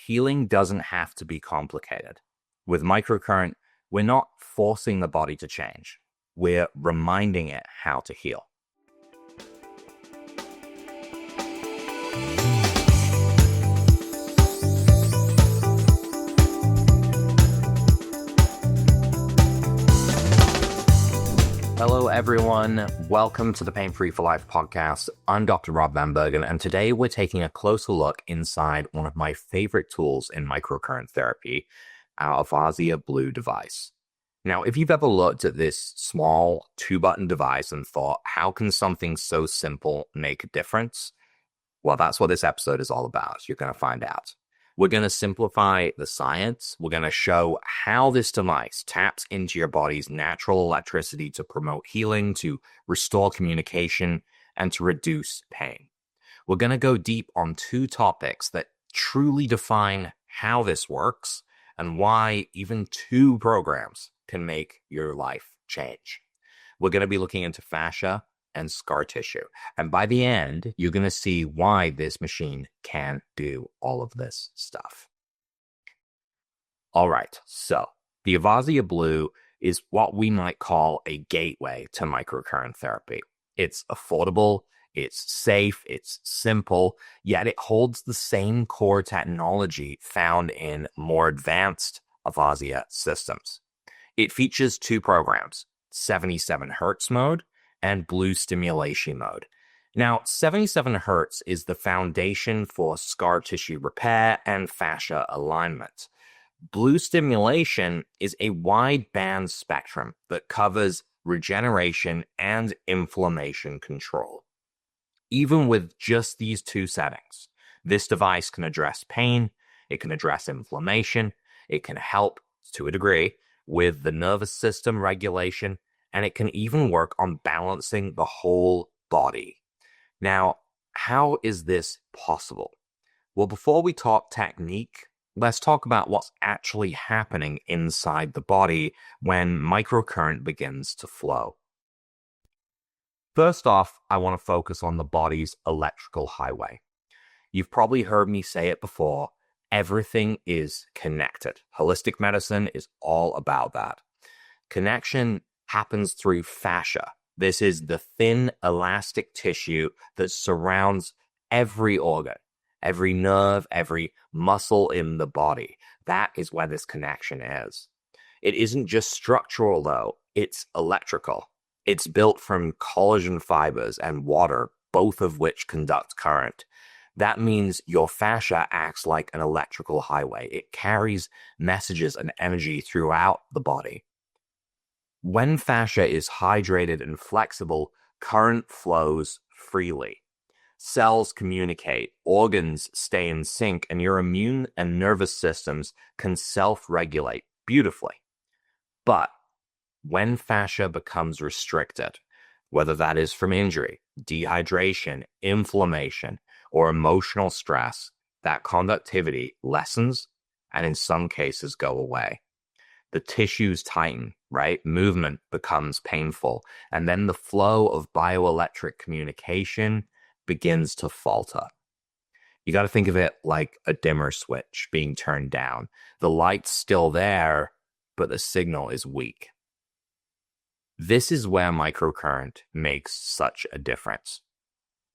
healing doesn't have to be complicated. With microcurrent, we're not forcing the body to change. We're reminding it how to heal. Hello, everyone. Welcome to the Pain Free for Life podcast. I'm Dr. Rob Vanbergen, and today we're taking a closer look inside one of my favorite tools in microcurrent therapy, our Avazia Blue device. Now, if you've ever looked at this small 2-button device and thought, how can something so simple make a difference? Well, that's what this episode is all about. You're going to find out. We're going to simplify the science. We're going to show how this device taps into your body's natural electricity to promote healing, to restore communication, and to reduce pain. We're going to go deep on 2 topics that truly define how this works and why even 2 programs can make your life change. We're going to be looking into fascia and scar tissue. And by the end, you're going to see why this machine can do all of this stuff. All right, so the Avazia Blue is what we might call a gateway to microcurrent therapy. It's affordable, it's safe, it's simple, yet it holds the same core technology found in more advanced Avazzia systems. It features 2 programs, 77 Hertz mode and Blue Stimulation mode. Now, 77 Hertz is the foundation for scar tissue repair and fascia alignment. Blue Stimulation is a wide band spectrum that covers regeneration and inflammation control. Even with just these 2 settings, this device can address pain, it can address inflammation, it can help, to a degree, with the nervous system regulation, and it can even work on balancing the whole body. Now, how is this possible? Well, before we talk technique, let's talk about what's actually happening inside the body when microcurrent begins to flow. First off, I want to focus on the body's electrical highway. You've probably heard me say it before, everything is connected. Holistic medicine is all about that. Connection happens through fascia. This is the thin, elastic tissue that surrounds every organ, every nerve, every muscle in the body. That is where this connection is. It isn't just structural, though. It's electrical. It's built from collagen fibers and water, both of which conduct current. That means your fascia acts like an electrical highway. It carries messages and energy throughout the body. When fascia is hydrated and flexible, current flows freely. Cells communicate, organs stay in sync, and your immune and nervous systems can self-regulate beautifully. But when fascia becomes restricted, whether that is from injury, dehydration, inflammation, or emotional stress, that conductivity lessens and in some cases go away. The tissues tighten, right? Movement becomes painful, and then the flow of bioelectric communication begins to falter. You got to think of it like a dimmer switch being turned down. The light's still there, but the signal is weak. This is where microcurrent makes such a difference.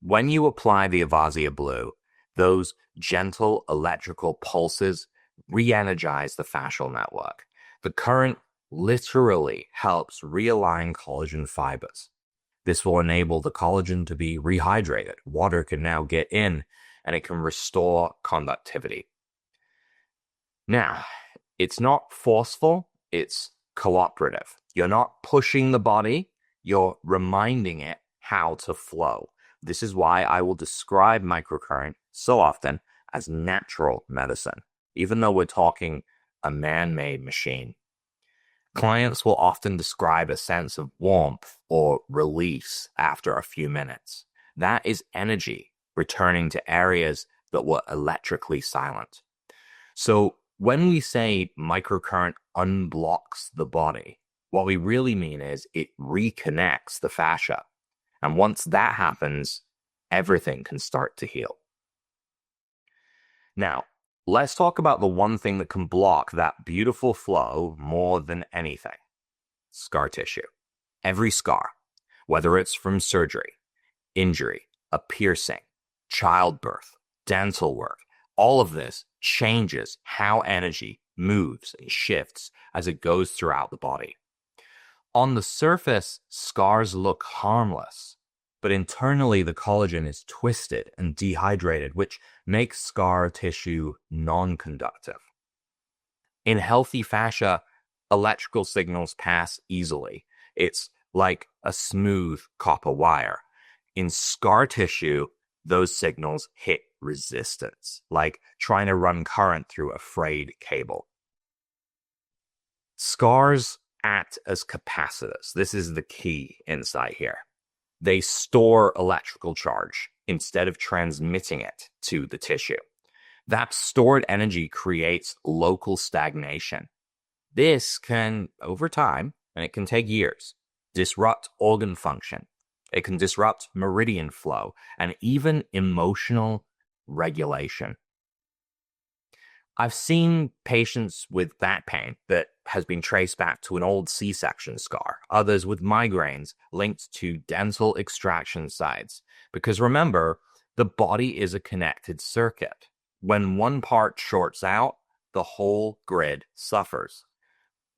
When you apply the Avazia Blue, those gentle electrical pulses re-energize the fascial network. The current literally helps realign collagen fibers. This will enable the collagen to be rehydrated. Water can now get in, and it can restore conductivity. Now, it's not forceful, it's cooperative. You're not pushing the body, you're reminding it how to flow. This is why I will describe microcurrent so often as natural medicine, even though we're talking a man-made machine. Clients will often describe a sense of warmth or release after a few minutes. That is energy returning to areas that were electrically silent. So when we say microcurrent unblocks the body, what we really mean is it reconnects the fascia. And once that happens, everything can start to heal. Now, Let's talk about the one thing that can block that beautiful flow more than anything: scar tissue. Every scar, whether it's from surgery, injury, a piercing, childbirth, dental work, all of this changes how energy moves and shifts as it goes throughout the body. On the surface, scars look harmless, but internally the collagen is twisted and dehydrated, which makes scar tissue non-conductive. In healthy fascia, electrical signals pass easily. It's like a smooth copper wire. In scar tissue, those signals hit resistance, like trying to run current through a frayed cable. Scars act as capacitors. This is the key insight here. They store electrical charge instead of transmitting it to the tissue. That stored energy creates local stagnation. This can, over time, and it can take years, disrupt organ function. It can disrupt meridian flow and even emotional regulation. I've seen patients with back pain that has been traced back to an old C-section scar, others with migraines linked to dental extraction sites. Because remember, the body is a connected circuit. When one part shorts out, the whole grid suffers.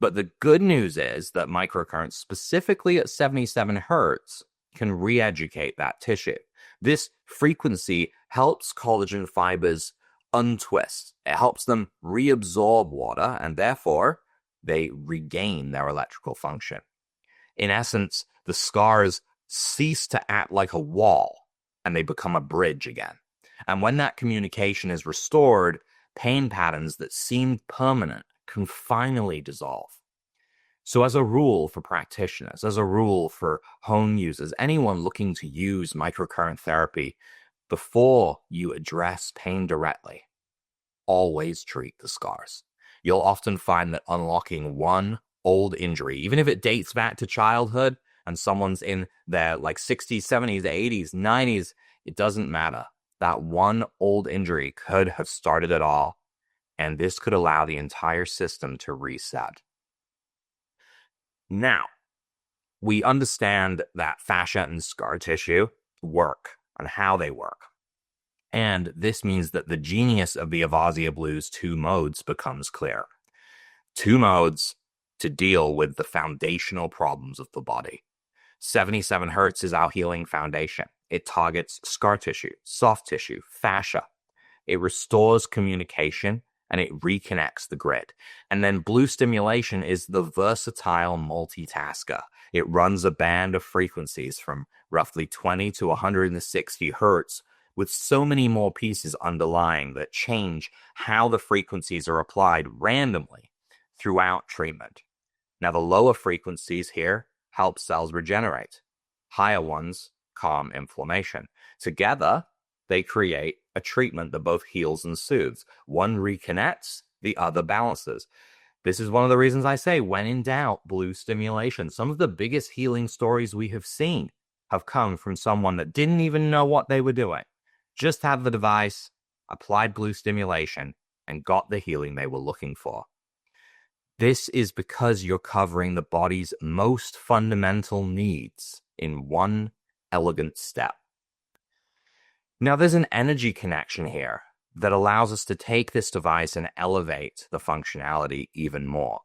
But the good news is that microcurrents, specifically at 77 hertz, can re-educate that tissue. This frequency helps collagen fibers untwist. It helps them reabsorb water, and therefore they regain their electrical function. In essence, the scars cease to act like a wall, and they become a bridge again. And when that communication is restored, pain patterns that seemed permanent can finally dissolve. So as a rule for practitioners, as a rule for home users, anyone looking to use microcurrent therapy, before you address pain directly, always treat the scars. You'll often find that unlocking one old injury, even if it dates back to childhood and someone's in their 60s, 70s, 80s, 90s, it doesn't matter. That one old injury could have started it all, and this could allow the entire system to reset. Now, we understand that fascia and scar tissue work and how they work. And this means that the genius of the Avazia Blue's 2 modes becomes clear. 2 modes to deal with the foundational problems of the body. 77 hertz is our healing foundation. It targets scar tissue, soft tissue, fascia. It restores communication and it reconnects the grid. And then Blue Stimulation is the versatile multitasker. It runs a band of frequencies from roughly 20 to 160 hertz with so many more pieces underlying that change how the frequencies are applied randomly throughout treatment. Now, the lower frequencies here help cells regenerate. Higher ones calm inflammation. Together, they create a treatment that both heals and soothes. One reconnects, the other balances. This is one of the reasons I say, when in doubt, Blue Stimulation. Some of the biggest healing stories we have seen have come from someone that didn't even know what they were doing. Just had the device, applied Blue Stimulation, and got the healing they were looking for. This is because you're covering the body's most fundamental needs in one elegant step. Now, there's an energy connection here that allows us to take this device and elevate the functionality even more.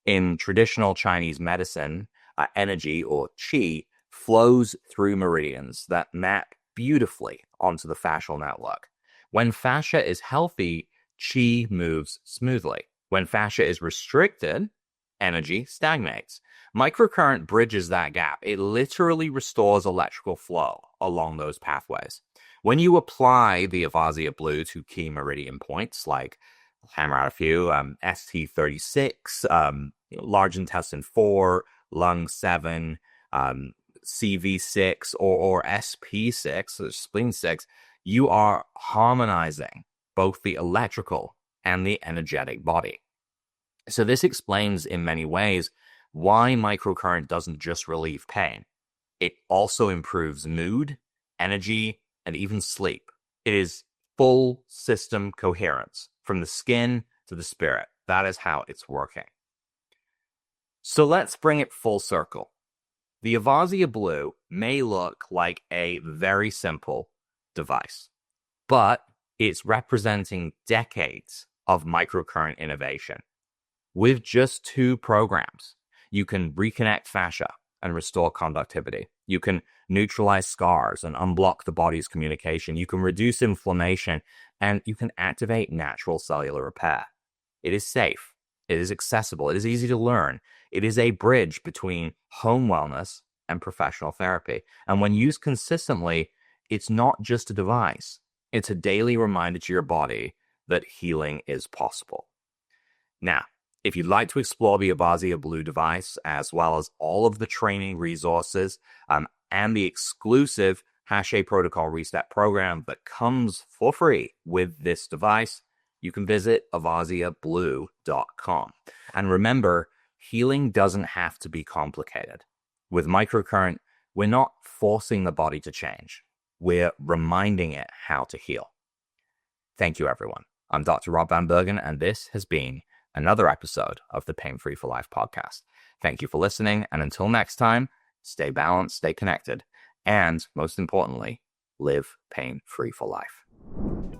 In traditional Chinese medicine, energy, or qi, flows through meridians that map beautifully onto the fascial network. When fascia is healthy, qi moves smoothly. When fascia is restricted, energy stagnates. Microcurrent bridges that gap. It literally restores electrical flow along those pathways. When you apply the Avazia Blue to key meridian points, like hammer out a few, ST36, large intestine 4, lung 7, CV6, or SP6, spleen 6, you are harmonizing both the electrical and the energetic body. So this explains in many ways why microcurrent doesn't just relieve pain. It also improves mood, energy, and even sleep. It is full system coherence. from the skin to the spirit. That is how it's working. So let's bring it full circle. The Avazia Blue may look like a very simple device, but it's representing decades of microcurrent innovation. With just 2 programs, you can reconnect fascia and restore conductivity. You can neutralize scars and unblock the body's communication. You can reduce inflammation, and you can activate natural cellular repair. It is safe. It is accessible. It is easy to learn. It is a bridge between home wellness and professional therapy. And when used consistently, it's not just a device. It's a daily reminder to your body that healing is possible. Now, if you'd like to explore the Avazia Blue device, as well as all of the training resources and the exclusive Hache Protocol Reset program that comes for free with this device, you can visit avaziablue.com. And remember, healing doesn't have to be complicated. With microcurrent, we're not forcing the body to change. We're reminding it how to heal. Thank you, everyone. I'm Dr. Rob Vanbergen, and this has been another episode of the Pain Free for Life podcast. Thank you for listening, and until next time, stay balanced, stay connected, and most importantly, live pain-free for life.